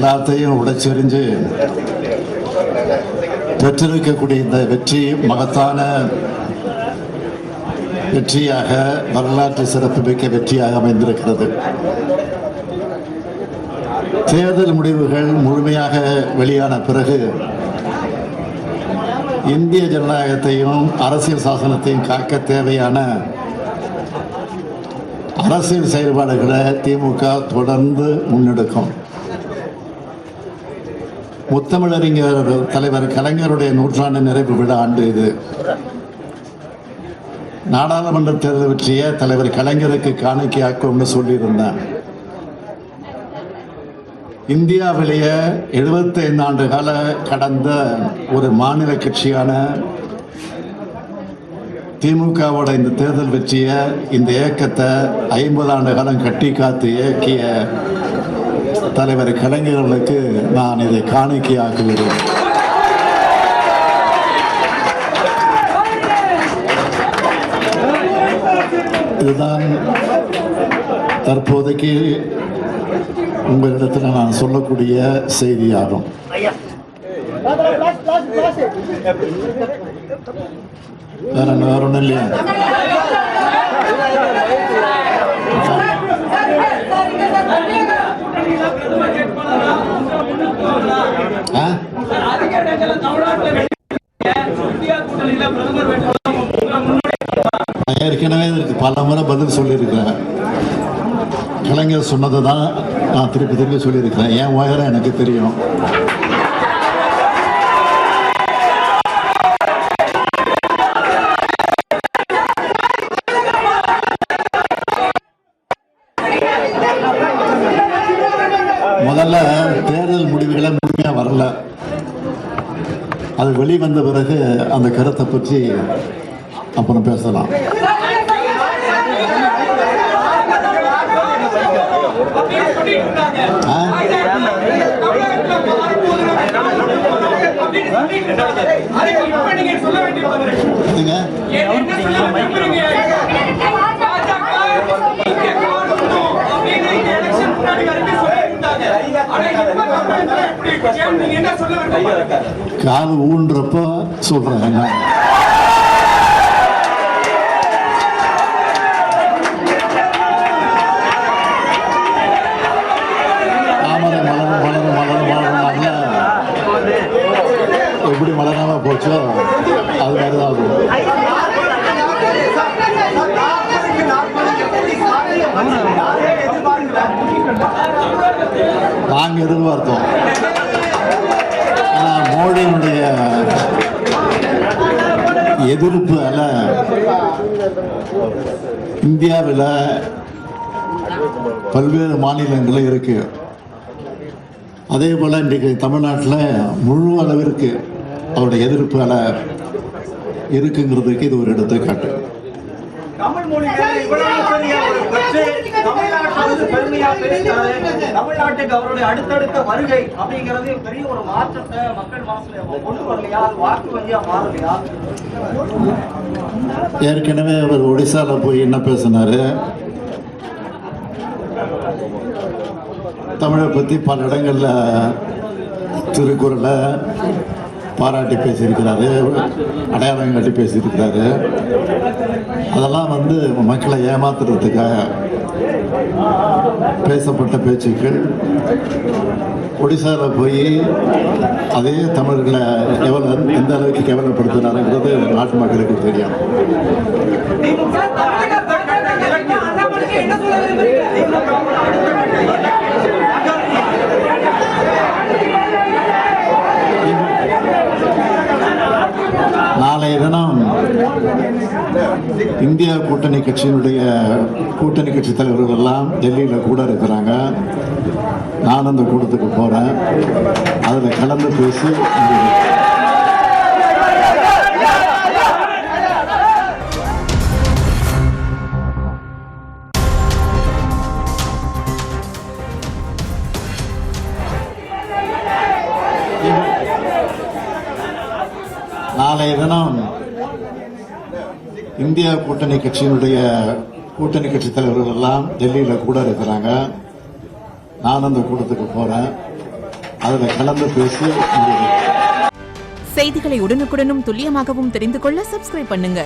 எல்லாத்தையும் உடைச்செறிஞ்சு பெற்றிருக்கக்கூடிய இந்த வெற்றி மகத்தான வெற்றியாக, வரலாற்று சிறப்புமிக்க வெற்றியாக அமைந்திருக்கிறது. தேர்தல் முடிவுகள் முழுமையாக வெளியான பிறகு இந்திய ஜனநாயகத்தையும் அரசியல் சாசனத்தையும் காக்க தேவையான அரசியல் செயல்பாடுகளை திமுக தொடர்ந்து முன்னெடுக்கும். முத்தமிழறிஞர் தலைவர் கலைஞருடைய நூற்றாண்டு நிறைவு விழா ஆண்டு இது. நாடாளுமன்ற தேர்தல் வெற்றிய தலைவர் கலைஞருக்கு காணிக்கையாக்கும்னு சொல்லியிருந்தேன். இந்தியாவிலேயே 75 ஆண்டு கால கடந்த ஒரு மாநில கட்சியான திமுகவோட இந்த தேர்தல் வெற்றிய, இந்த இயக்கத்தை 50 ஆண்டு காலம் கட்டி காத்து இயக்கிய தலைவர் கலைஞர்களுக்கு நான் இதை காணிக்கையாக்குகிறேன். இதுதான் தற்போதைக்கு உங்களிடத்தில் நான் சொல்லக்கூடிய செய்தியாகும். வேற ஒன்றும் இல்லையா? ஏற்கனவே இதற்கு பல முறை பதில் சொல்லியிருக்கிறேன். கலைஞர் சொன்னதை தான் நான் திருப்பி திருப்பி சொல்லியிருக்கிறேன். என் உயரம் எனக்கு தெரியும். முதல்ல தேர்தல் முடிவுகளை முழுமையா வரல. அது வெளிவந்த பிறகு அந்த கருத்தை பற்றி அப்புறம் பேசலாம். காது ஊன்றப்ப சொல்றேன். எப்படி மலராம போச்சோ அது மாதிரிதான் ஆகும். நாங்க எதிர்பார்த்தோம். மோடியினுடைய எதிர்ப்பு அல்ல, இந்தியாவில் பல்வேறு மாநிலங்களில் இருக்கு. அதே போல இன்றைக்கு தமிழ்நாட்டில் முழு அளவிற்கு அவருடைய எதிர்ப்பு அலை இருக்குங்கிறதுக்கு இது ஒரு எடுத்துக்காட்டு. தமிழ்நாட்டுக்கு அவருடைய அடுத்தடுத்த வருகை அப்படிங்கிறது பெரிய ஒரு மாற்றத்தை மக்கள் மனசுல கொண்டு வரலையா? வாக்கு வங்கியா மாறலையா? ஏற்கனவே அவர் ஒடிசால போய் என்ன பேசினாரு? தமிழை பற்றி பல இடங்கள்ல திருக்குறளை பாராட்டி பேசியிருக்கிறாரு, அடையாளம் கட்டி பேசியிருக்கிறாரு. அதெல்லாம் மக்களை ஏமாத்துறதுக்காக பேசப்பட்ட பேச்சுக்கள். ஒடிசாவில் போய் அதே தமிழர்களை எந்த அளவுக்கு கேவலப்படுத்தினாருங்கிறது நாட்டு மக்களுக்கு தெரியும். நாளைய தினம் இந்தியா கூட்டணி கட்சியினுடைய கூட்டணி கட்சி தலைவர்கள் எல்லாம் டெல்லியில் கூட இருக்கிறாங்க. நான் அந்த கூட்டத்துக்கு போறேன். அதில் கலந்து பேசி நாளைய தினம் இந்தியா கூட்டணி கட்சியினுடைய கூட்டணி கட்சி தலைவர்கள் எல்லாம் டெல்லியில் கூட இருக்கிறாங்க. நான் அந்த கூட்டத்துக்கு போறேன். அதில் கலந்து பேசி முடியும். செய்திகளை உடனுக்குடனும் துல்லியமாகவும் தெரிந்து கொள்ள சப்ஸ்கிரைப் பண்ணுங்க.